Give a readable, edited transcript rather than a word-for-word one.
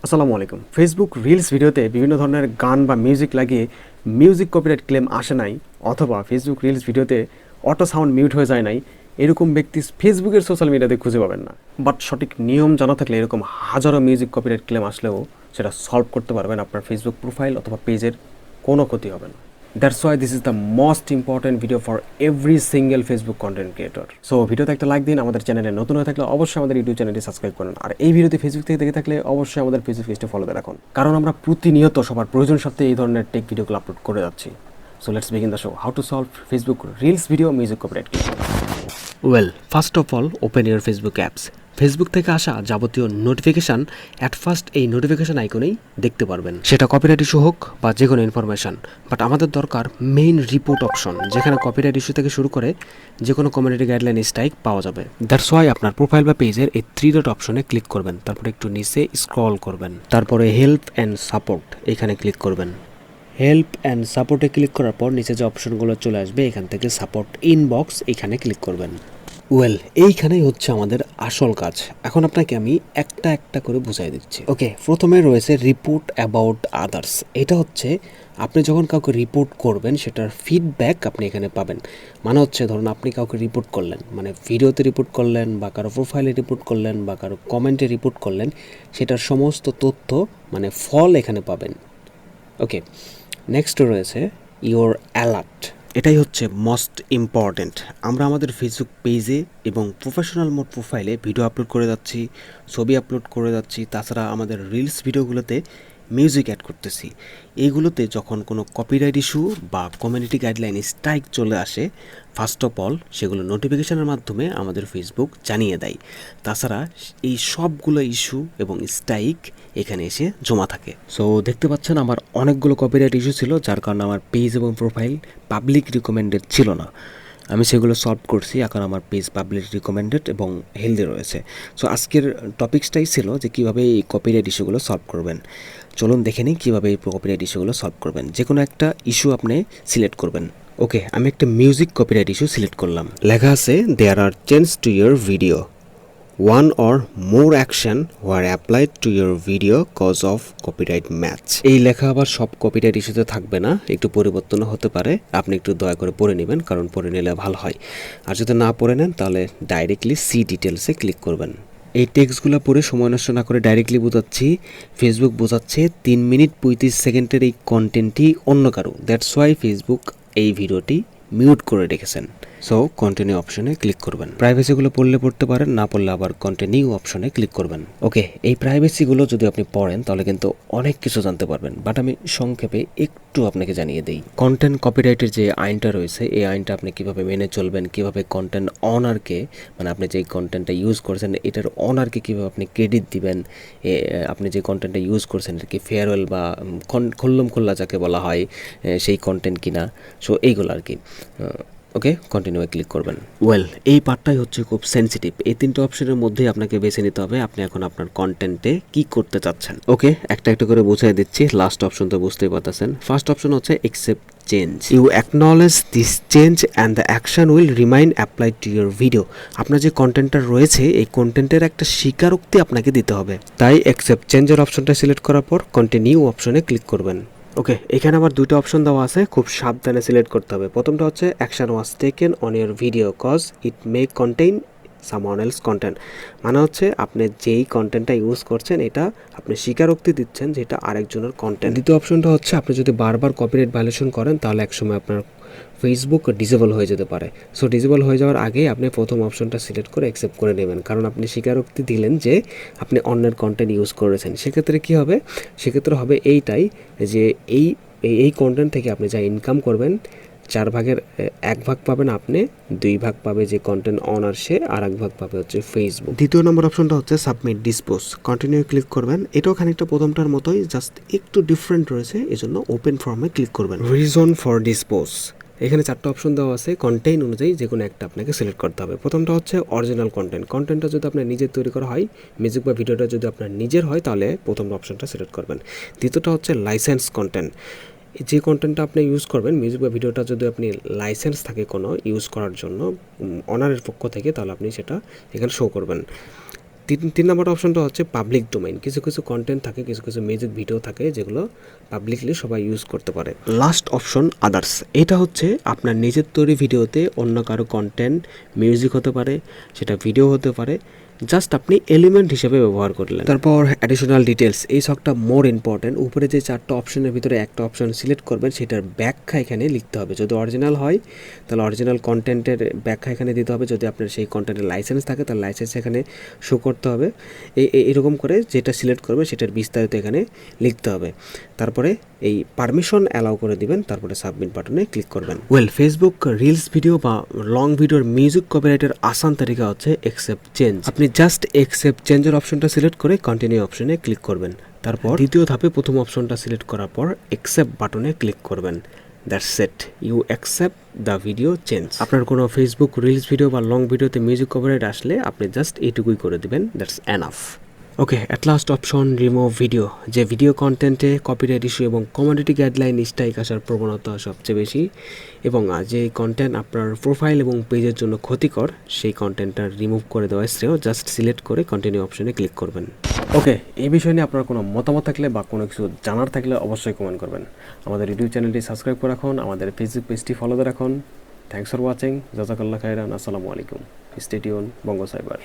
আসসালামু আলাইকুম। Facebook reels ভিডিওতে বিভিন্ন ধরনের গান বা মিউজিক লাগিয়ে মিউজিক কপিরাইট ক্লেম আসে নাই, অথবা ফেসবুক রিলস ভিডিওতে অটো সাউন্ড মিউট হয়ে যায় নাই, এরকম ব্যক্তি ফেসবুকের সোশ্যাল মিডিয়াতে খুঁজে পাবেন না। বাট সঠিক নিয়ম জানা থাকলে এরকম হাজারো মিউজিক কপিরাইট ক্লেম আসলেও সেটা সলভ করতে পারবেন, আপনার ফেসবুক প্রোফাইল অথবা পেজের কোনো ক্ষতি হবে না। That's why this is the most important video for every single Facebook content creator. So ভিডিওতে একটা লাইক দিন, আমাদের চ্যানেলে নতুন হয়ে থাকলে অবশ্যই আমাদের ইউটিউব চ্যানেলটি সাবস্ক্রাইব করুন, আর এই ভিডিওতে ফেসবুক থেকে দেখে থাকলে অবশ্যই আমাদের ফেসবুক পেজটা ফলোতে রাখুন, কারণ আমরা প্রতিনিয়ত সবার প্রয়োজন সত্ত্বে এই ধরনের টেক ভিডিওগুলো আপলোড করে যাচ্ছি। So let's begin the show, how to solve Facebook reels video music copyright claim. Well, first of all open your Facebook apps. Facebook থেকে আসা যাবতীয় নোটিফিকেশান অ্যাট ফার্স্ট এই নোটিফিকেশান আইকনেই দেখতে পারবেন, সেটা কপিরাইট ইস্যু হোক বা যে কোনো ইনফরমেশান। বাট আমাদের দরকার মেইন রিপোর্ট অপশন, যেখানে কপিরাইট ইস্যু থেকে শুরু করে যে কোনো কমিউনিটি গাইডলাইন স্ট্রাইক পাওয়া যাবে। দ্যাটস ওয়াই আপনার প্রোফাইল বা পেজের এই 3 ডট অপশনে ক্লিক করবেন, তারপরে একটু নিচে স্ক্রল করবেন, তারপরে হেল্প অ্যান্ড সাপোর্ট এখানে ক্লিক করবেন। হেল্প অ্যান্ড সাপোর্টে ক্লিক করার পর নিচে যে অপশনগুলো চলে আসবে এখান থেকে সাপোর্ট ইনবক্স এখানে ক্লিক করবেন। ওয়েল, এইখানেই হচ্ছে আমাদের আসল কাজ। এখন আপনাকে আমি একটা একটা করে বুঝাই দিচ্ছি। ওকে, প্রথমে রয়েছে রিপোর্ট অ্যাবাউট আদার্স। এটা হচ্ছে আপনি যখন কাউকে রিপোর্ট করবেন সেটার ফিডব্যাক আপনি এখানে পাবেন। মানে হচ্ছে ধরুন আপনি কাউকে রিপোর্ট করলেন, মানে ভিডিওতে রিপোর্ট করলেন বা কারো প্রোফাইলে রিপোর্ট করলেন বা কারো কমেন্টে রিপোর্ট করলেন, সেটার সমস্ত তথ্য মানে ফল এখানে পাবেন। ওকে, নেক্সট রয়েছে ইওর অ্যালার্ট। এটাই হচ্ছে মোস্ট ইম্পর্ট্যান্ট। আমরা আমাদের ফেসবুক পেজে এবং প্রফেশনাল মোড প্রোফাইলে ভিডিও আপলোড করে যাচ্ছি, ছবি আপলোড করে যাচ্ছি, তাছাড়া আমাদের রিলস ভিডিওগুলোতে মিউজিক অ্যাড করতেছি। এইগুলোতে যখন কোনো কপিরাইট ইস্যু বা কমিউনিটি গাইডলাইন স্ট্রাইক চলে আসে, ফার্স্ট অফ অল সেগুলো নোটিফিকেশনের মাধ্যমে আমাদের ফেসবুক জানিয়ে দেয়। তাছাড়া এই সবগুলো ইস্যু এবং স্ট্রাইক এখানে এসে জমা থাকে। সো দেখতে পাচ্ছেন আমার অনেকগুলো কপিরাইট ইস্যু ছিল, যার কারণে আমার পেজ এবং প্রোফাইল পাবলিক রিকমেন্ডেড ছিল না। আমি সেগুলো সলভ করছি, এখন আমার পেজ পাবলিক রিকমেন্ডেড এবং হেলদি রয়েছে। সো আজকের টপিক্সটাই ছিল যে কীভাবে এই কপিরাইট ইস্যুগুলো সলভ করবেন। চলুন দেখে নিই কীভাবে এই কপিরাইট ইস্যুগুলো সলভ করবেন। যে কোনো একটা ইস্যু আপনি সিলেক্ট করবেন। ওকে, আমি একটা মিউজিক কপিরাইট ইস্যু সিলেক্ট করলাম। লেখা আছে there are change to your video, one or more action were applied to your video cause of copyright match। এই লেখা আবার সব কপিরাইট ইস্যুতে থাকবে না, একটু পরিবর্তন হতে পারে। আপনি একটু দয়া করে পড়ে নেবেন, কারণ পড়ে নিলে ভালো হয়। আর যদি না পড়ে নেন তাহলে ডাইরেক্টলি সি ডিটেলসে ক্লিক করবেন। এই টেক্সটগুলো পড়ে সময় নষ্ট না করে ডাইরেক্টলি বোঝাচ্ছি। ফেসবুক বোঝাচ্ছে 3 মিনিট 35 সেকেন্ডের এই কন্টেন্টটি অন্য কারো, দ্যাটস ওয়াই ফেসবুক এই ভিডিওটি মিউট করে রেখেছেন। সো কন্টিনিউ অপশনে ক্লিক করবেন। প্রাইভেসিগুলো পড়লে পড়তে পারেন, না পড়লে আবার কন্টিনিউ অপশনে ক্লিক করবেন। ওকে, এই প্রাইভেসিগুলো যদি আপনি পড়েন তাহলে কিন্তু অনেক কিছু জানতে পারবেন, বাট আমি সংক্ষেপে একটু আপনাকে জানিয়ে দিই। কন্টেন্ট কপিরাইটের যে আইনটা রয়েছে, এই আইনটা আপনি কিভাবে মেনে চলবেন, কিভাবে কন্টেন্ট অনারকে, মানে আপনি যে কন্টেন্টটা ইউজ করছেন এটার অনারকে কীভাবে আপনি ক্রেডিট দিবেন, আপনি যে কন্টেন্টটা ইউজ করছেন এটা কি ফেয়ারওয়েল বা খোল্লম খোল্লা যাকে বলা হয় সেই কন্টেন্ট কিনা। সো এইগুলো আর কি। ওকে, কন্টিনিউ ক্লিক করবেন। ওয়েল, এই পার্টটাই হচ্ছে খুব সেন্সিটিভ। এই 3টে অপশনের মধ্যেই আপনাকে বেছে নিতে হবে আপনি এখন আপনার কন্টেন্টে কি করতে চাচ্ছেন। ওকে, একটা একটা করে বুঝিয়ে দিচ্ছি। লাস্ট অপশন তো বুঝতেই পারতেছেন। ফার্স্ট অপশন হচ্ছে accept change. You acknowledge this change and the action will remain applied to your video. আপনার যে কন্টেন্টটা রয়েছে এই কন্টেন্টের একটা স্বীকারোক্তি আপনাকে দিতে হবে। তাই অ্যাকসেপ্ট চেঞ্জের অপশনটা সিলেক্ট করার পর কন্টিনিউ অপশনে ক্লিক করবেন। ওকে, এখানে আবার 2টা অপশন দেওয়া আছে, খুব সাবধানে সিলেক্ট করতে হবে। প্রথমটা হচ্ছে action was taken on your video cause it may contain someone else content. মানে হচ্ছে আপনি যেই কন্টেন্টটা ইউজ করছেন এটা আপনি স্বীকারোক্তি দিচ্ছেন যে এটা আরেকজনের কন্টেন্ট। দ্বিতীয় অপশনটা হচ্ছে আপনি যদি বারবার কপিরাইট ভায়োলেশন করেন তাহলে একসময় আপনার ফেসবুক ডিসেবল হয়ে যেতে পারে। সো ডিসেবল হয়ে যাওয়ার আগে আপনি প্রথম অপশনটা সিলেক্ট করে অ্যাকসেপ্ট করে নেবেন, কারণ আপনি স্বীকারোক্তি দিলেন যে আপনি অন্যের কন্টেন্ট ইউজ করেছেন। সেক্ষেত্রে কী হবে, সেক্ষেত্রে হবে এইটাই যে এই কন্টেন্ট থেকে আপনি যা ইনকাম করবেন 4 ভাগের 1 ভাগ পাবেন আপনি, 2 ভাগ পাবে যে কন্টেন্ট অনার সে, আর 1 ভাগ পাবে হচ্ছে ফেসবুক। দ্বিতীয় নম্বর অপশনটা হচ্ছে সাবমিট ডিসপোজ। কন্টিনিউ ক্লিক করবেন। এটাও খানিকটা প্রথমটার মতোই, জাস্ট একটু ডিফারেন্ট রয়েছে, এজন্য ওপেন ফর্মে ক্লিক করবেন। রিজন ফর ডিসপোজ, এখানে 4টা অপশন দেওয়া আছে, কন্টেন্ট অনুযায়ী যে কোনো একটা আপনাকে সিলেক্ট করতে হবে। প্রথমটা হচ্ছে অরিজিনাল কন্টেন্ট। কন্টেন্টটা যদি আপনার নিজের তৈরি করা হয়, মিউজিক বা ভিডিওটা যদি আপনার নিজের হয় তাহলে প্রথম অপশনটা সিলেক্ট করবেন। দ্বিতীয়টা হচ্ছে লাইসেন্স কন্টেন্ট। যে কন্টেন্টটা আপনি ইউজ করবেন, মিউজিক বা ভিডিওটা যদি আপনি লাইসেন্স থাকে কোনো ইউজ করার জন্য অনারের পক্ষ থেকে, তাহলে আপনি সেটা এখানে শো করবেন। তিন নম্বর অপশনটা হচ্ছে পাবলিক ডোমেইন। কিছু কিছু কন্টেন্ট থাকে, কিছু কিছু মিউজিক ভিডিও থাকে যেগুলো পাবলিকলি সবাই ইউজ করতে পারে। লাস্ট অপশন আদার্স, এটা হচ্ছে আপনার নিজের তৈরি ভিডিওতে অন্য কারো কন্টেন্ট, মিউজিক হতে পারে, সেটা ভিডিও হতে পারে, জাস্ট আপনি এলিমেন্ট হিসেবে ব্যবহার করলেন। তারপর অ্যাডিশনাল ডিটেলস, এই সবটা মোর ইম্পর্টেন্ট। উপরে যে 4টা অপশনের ভিতরে একটা অপশন সিলেক্ট করবেন, সেটার ব্যাখ্যা এখানে লিখতে হবে। যদি অরিজিনাল হয় তাহলে অরিজিনাল কন্টেন্টের ব্যাখ্যা এখানে দিতে হবে। যদি আপনার সেই কন্টেন্টের লাইসেন্স থাকে তাহলে লাইসেন্স এখানে শো করতে হবে। এরকম করে যেটা সিলেক্ট করবে সেটার বিস্তারিত এখানে লিখতে হবে। তারপরে এই পারমিশন অ্যালাউ করে দিবেন, তারপরে সাবমিট বাটনে ক্লিক করবেন। ফেসবুক রিলস ভিডিও বা লং ভিডিওর মিউজিক কপিরাইটের আসান তালিকা হচ্ছে অ্যাকসেপ্ট চেঞ্জ। আপনি জাস্ট অ্যাকসেপ্ট চেঞ্জের অপশনটা সিলেক্ট করে কন্টিনিউ অপশনে ক্লিক করবেন। তারপর দ্বিতীয় ধাপে প্রথম অপশনটা সিলেক্ট করার পর অ্যাকসেপ্ট বাটনে ক্লিক করবেন। That's it, you accept the video change. আপনার কোনো ফেসবুক রিলস ভিডিও বা লং ভিডিওতে মিউজিক কপিরাইট আসলে আপনি জাস্ট এইটুকুই করে দিবেন, that's enough. Okay, at last option remove video. যে ভিডিও কন্টেন্টে কপিরাইট ইস্যু এবং কমিউনিটি গাইডলাইন স্ট্রাইক আসার প্রবণতা সবচেয়ে বেশি, এবং যে কন্টেন্ট আপনার প্রোফাইল এবং পেজের জন্য ক্ষতিকর, সেই কন্টেন্টটা রিমুভ করে দেওয়া শ্রেয়। জাস্ট সিলেক্ট করে কন্টিনিউ অপশনে ক্লিক করবেন। ওকে, এই বিষয় নিয়ে আপনার কোনো মতামত থাকলে বা কোনো কিছু জানার থাকলে অবশ্যই কমেন্ট করবেন। আমাদের ইউটিউব চ্যানেলটি সাবস্ক্রাইব করে রাখুন, আমাদের ফেসবুক পেজটি ফলো করে রাখুন। থ্যাংকস ফর ওয়াচিং, জাজাকাল্লাহ খাইরান, আসসালামু আলাইকুম। Stay tune, বঙ্গো cyber.